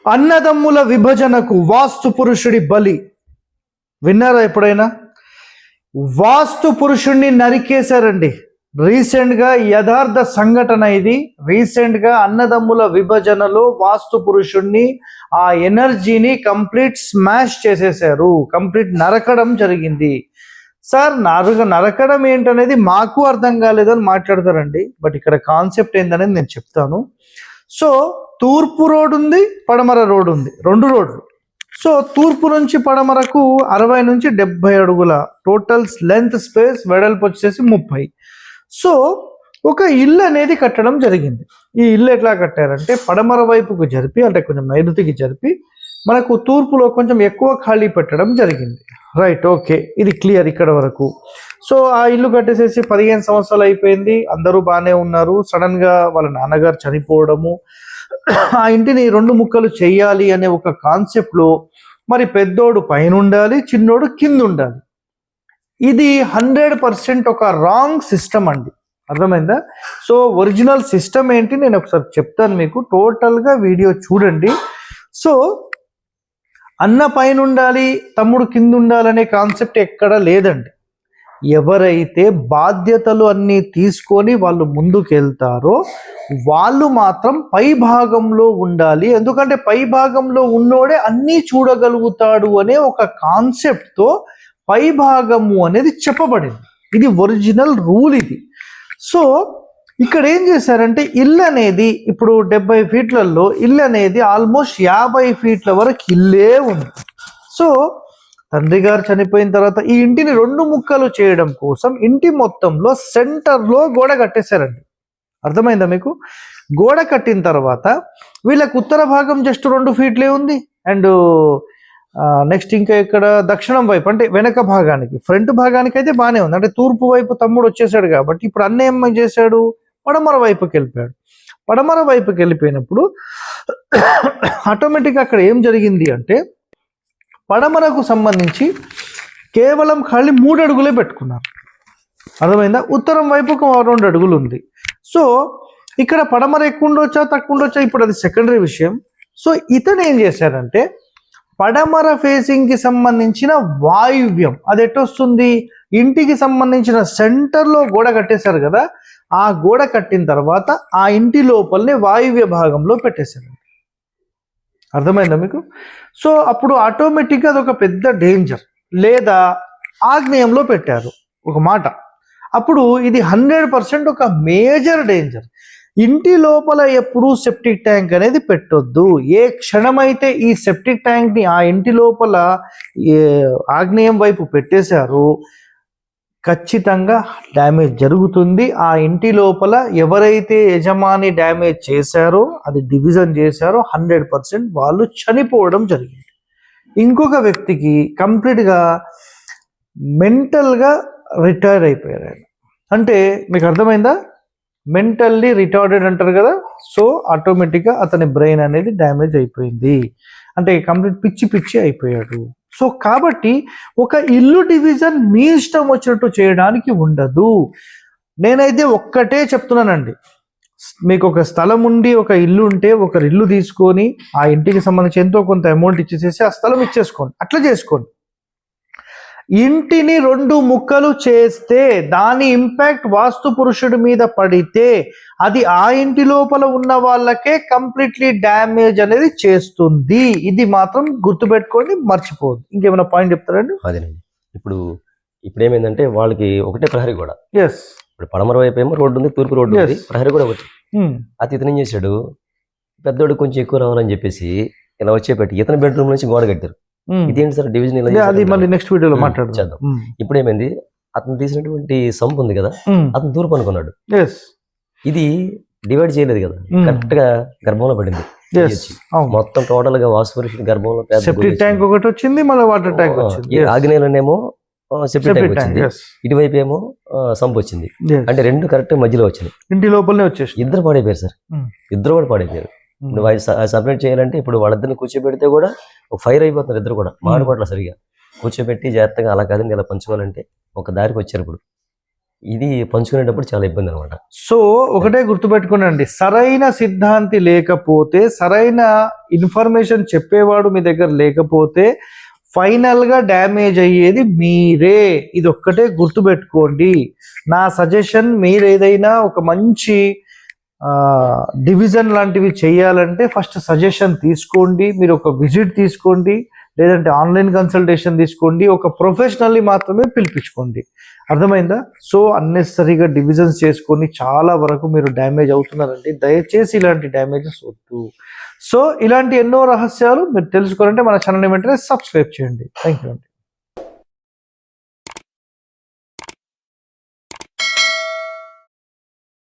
అన్నదమ్ముల విభజనకు వాస్తు పురుషుడి బలి. విన్నారా ఎప్పుడైనా? వాస్తు పురుషుణ్ణి నరికేశారండి. రీసెంట్గా యథార్థ సంఘటన ఇది. రీసెంట్గా అన్నదమ్ముల విభజనలో వాస్తు పురుషుణ్ణి, ఆ ఎనర్జీని కంప్లీట్ స్మాష్ చేసేసారు, కంప్లీట్ నరకడం జరిగింది. సార్ నరకడం ఏంటనేది మాకు అర్థం కాలేదని మాట్లాడతారండి. బట్ ఇక్కడ కాన్సెప్ట్ ఏంటనేది నేను చెప్తాను. సో తూర్పు రోడ్ ఉంది, పడమర రోడ్ ఉంది, 2 రోడ్లు. సో తూర్పు నుంచి పడమరకు 60 నుంచి 70 అడుగుల టోటల్ లెంత్ స్పేస్, వెడల్పు వచ్చేసి 30. సో ఒక ఇల్లు అనేది కట్టడం జరిగింది. ఈ ఇల్లు ఎట్లా కట్టారంటే పడమర వైపుకు జరిపి, అంటే కొంచెం నైరుతికి జరిపి, మనకు తూర్పులో కొంచెం ఎక్కువ ఖాళీ పెట్టడం జరిగింది. రైట్, ఓకే, ఇది క్లియర్ ఇక్కడ వరకు. సో ఆ ఇల్లు కట్టేసేసి 15 సంవత్సరాలు అయిపోయింది. అందరూ బాగానే ఉన్నారు. సడన్గా వాళ్ళ నాన్నగారు చనిపోవడము, ఆ ఇంటిని 2 ముక్కలు చెయ్యాలి అనే ఒక కాన్సెప్ట్లో మరి పెద్దోడు పైన ఉండాలి, చిన్నోడు కింద ఉండాలి. ఇది 100% ఒక రాంగ్ సిస్టమ్ అండి. అర్థమైందా? సో ఒరిజినల్ సిస్టమ్ ఏంటి నేను ఒకసారి చెప్తాను మీకు. టోటల్గా వీడియో చూడండి. సో అన్న పైన ఉండాలి, తమ్ముడు కింద ఉండాలనే కాన్సెప్ట్ ఎక్కడ లేదండి. ఎవరైతే బాధ్యతలు అన్నీ తీసుకొని వాళ్ళు ముందుకు వెళ్తారో వాళ్ళు మాత్రం పై భాగంలో ఉండాలి. ఎందుకంటే పై భాగంలో ఉన్నోడే అన్నీ చూడగలుగుతాడు అనే ఒక కాన్సెప్ట్తో పై భాగము అనేది చెప్పబడింది. ఇది ఒరిజినల్ రూల్ ఇది. సో ఇక్కడ ఏం చేశారంటే ఇల్లు అనేది ఇప్పుడు 70 ఫీట్లలో ఇల్లు అనేది ఆల్మోస్ట్ 50 ఫీట్ల వరకు ఇల్లే ఉంది. సో తండ్రి గారు చనిపోయిన తర్వాత ఈ ఇంటిని 2 ముక్కలు చేయడం కోసం ఇంటి మొత్తంలో సెంటర్లో గోడ కట్టేశారండి. అర్థమైందా మీకు? గోడ కట్టిన తర్వాత వీళ్ళకి ఉత్తర భాగం జస్ట్ 2 ఫీట్లే ఉంది. అండ్ నెక్స్ట్ ఇంకా ఇక్కడ దక్షిణం వైపు అంటే వెనక భాగానికి, ఫ్రంట్ భాగానికి అయితే బాగానే ఉంది. అంటే తూర్పు వైపు తమ్ముడు వచ్చేసాడు కాబట్టి ఇప్పుడు అన్న ఏం చేశాడు, పడమర వైపుకి వెళ్ళిపోయాడు. పడమర వైపుకి వెళ్ళిపోయినప్పుడు ఆటోమేటిక్గా అక్కడ ఏం జరిగింది అంటే పడమరకు సంబంధించి కేవలం ఖాళీ 3 అడుగులే పెట్టుకున్నారు. అర్థమైందా? ఉత్తరం వైపుకు 2 అడుగులు ఉంది. సో ఇక్కడ పడమర ఎక్కువ ఉండొచ్చా తక్కువ ఉండొచ్చా ఇప్పుడు అది సెకండరీ విషయం. సో ఇతను ఏం చేశారంటే పడమర ఫేసింగ్కి సంబంధించిన వాయువ్యం అది ఎట్టొస్తుంది, ఇంటికి సంబంధించిన సెంటర్లో గోడ కట్టేశారు కదా, ఆ గోడ కట్టిన తర్వాత ఆ ఇంటి లోపలనే వాయువ్య భాగంలో పెట్టేశారు. అర్థమైందా మీకు? సో అప్పుడు ఆటోమేటిక్గా అది ఒక పెద్ద డేంజర్. లేదా ఆగ్నేయంలో పెట్టారు ఒక మాట, అప్పుడు ఇది 100% ఒక మేజర్ డేంజర్. ఇంటి లోపల ఎప్పుడూ సెప్టిక్ ట్యాంక్ అనేది పెట్టొద్దు. ఏ క్షణమైతే ఈ సెప్టిక్ ట్యాంక్ని ఆ ఇంటి లోపల ఆగ్నేయం వైపు పెట్టేశారు ఖచ్చితంగా డ్యామేజ్ జరుగుతుంది. ఆ ఇంటి లోపల ఎవరైతే యజమాని డ్యామేజ్ చేశారో, అది డివిజన్ చేశారో 100% వాళ్ళు చనిపోవడం జరిగింది. ఇంకొక వ్యక్తికి కంప్లీట్గా మెంటల్గా రిటైర్ అయిపోయారు ఆయన. అంటే మీకు అర్థమైందా? మెంటల్లీ రిటార్డెడ్ అంటారు కదా. సో ఆటోమేటిక్గా అతని బ్రెయిన్ అనేది డ్యామేజ్ అయిపోయింది. అంటే కంప్లీట్ పిచ్చి అయిపోయాడు. సో కాబట్టి ఒక ఇల్లు డివిజన్ మీ ఇష్టం వచ్చినట్టు చేయడానికి ఉండదు. నేనైతే ఒక్కటే చెప్తున్నానండి, మీకు ఒక స్థలం ఉండి ఒక ఇల్లు ఉంటే ఒకరి ఇల్లు తీసుకొని ఆ ఇంటికి సంబంధించి ఎంతో కొంత అమౌంట్ ఇచ్చేసేసి ఆ స్థలం ఇచ్చేసుకోండి, అట్లా చేసుకోండి. ఇంటిని 2 ముక్కలు చేస్తే దాని ఇంపాక్ట్ వాస్తు పురుషుడి మీద పడితే అది ఆ ఇంటి లోపల ఉన్న వాళ్ళకే కంప్లీట్లీ డ్యామేజ్ అనేది చేస్తుంది. ఇది మాత్రం గుర్తుపెట్టుకోండి, మర్చిపోవద్దు. ఇంకేమైనా పాయింట్ చెప్తారండి? అదేనండి. ఇప్పుడు ఏమైందంటే వాళ్ళకి ఒకటే ప్రహరీ కూడా. ఎస్. ఇప్పుడు పడమర వైపు ఏమో రోడ్డు ఉంది, తూర్పు రోడ్డు ఉంది, ప్రహరీ కూడా ఒకటి. అది ఇతను ఏం చేశాడు, పెద్దోడు కొంచెం ఎక్కువ రావాలని చెప్పేసి ఇలా వచ్చేపెట్టి ఇతని బెడ్రూమ్ నుంచి గోడ కట్టారు. ఇదేంటి సార్ డివిజన్? అది మళ్ళీ నెక్స్ట్ వీడియోలో మాట్లాడదాం. ఇప్పుడు ఏమైంది, అతను తీసినటువంటి సంపు ఉంది కదా, అతను తూర్పు అనుకున్నాడు. ఇది డివైడ్ చేయలేదు కదా, కరెక్ట్ గా గర్భంలో పడింది. మొత్తం టోటల్ గా వాస్తు గర్భంలో సెప్టిక్ ట్యాంక్ ఒకటి వచ్చింది, మళ్ళీ వాటర్ ట్యాంక్ వచ్చింది. ఆగ్నేయంలోనేమో సెప్టిక్ ట్యాంక్ వచ్చింది, ఇటువైపు ఏమో సంపు వచ్చింది. అంటే 2 కరెక్ట్ మధ్యలో వచ్చినాయి, ఇంటి లోపలనే వచ్చేసి. ఇద్దరు పాడైపోయారు సార్, ఇద్దరు కూడా పాడైపోయారు. ఇప్పుడు సపరేట్ చేయాలంటే ఇప్పుడు వాళ్ళిద్దరిని కూర్చోబెడితే కూడా ఒక ఫైర్ అయిపోతున్నారు. ఇద్దరు కూడా మాడుకోవట్ల సరిగా. కూర్చోబెట్టి జాగ్రత్తగా అలా కాదండి ఇలా పంచుకోవాలంటే ఒక దారికి వచ్చారు. ఇప్పుడు ఇది పంచుకునేటప్పుడు చాలా ఇబ్బంది అనమాట. సో ఒకటే గుర్తుపెట్టుకోనండి, సరైన సిద్ధాంతి లేకపోతే, సరైన ఇన్ఫర్మేషన్ చెప్పేవాడు మీ దగ్గర లేకపోతే ఫైనల్ గా డ్యామేజ్ అయ్యేది మీరే. ఇది ఒక్కటే గుర్తుపెట్టుకోండి. నా సజెషన్, మీరు ఏదైనా ఒక మంచి డివిజన్ లాంటివి చేయాలంటే ఫస్ట్ సజెషన్ తీసుకోండి, మీరు ఒక విజిట్ తీసుకోండి, లేదంటే ఆన్లైన్ కన్సల్టేషన్ తీసుకోండి, ఒక ప్రొఫెషనల్లీ మాత్రమే పిలిపించుకోండి. అర్థమైందా? సో అన్నెసరీగా డివిజన్స్ చేసుకొని చాలా వరకు మీరు డ్యామేజ్ అవుతున్నారండి. దయచేసి ఇలాంటి డ్యామేజెస్ వద్దు. సో ఇలాంటి ఎన్నో రహస్యాలు మీరు తెలుసుకోవాలంటే మన ఛానల్ వెంటనే సబ్స్క్రైబ్ చేయండి. థ్యాంక్ యూ అండి.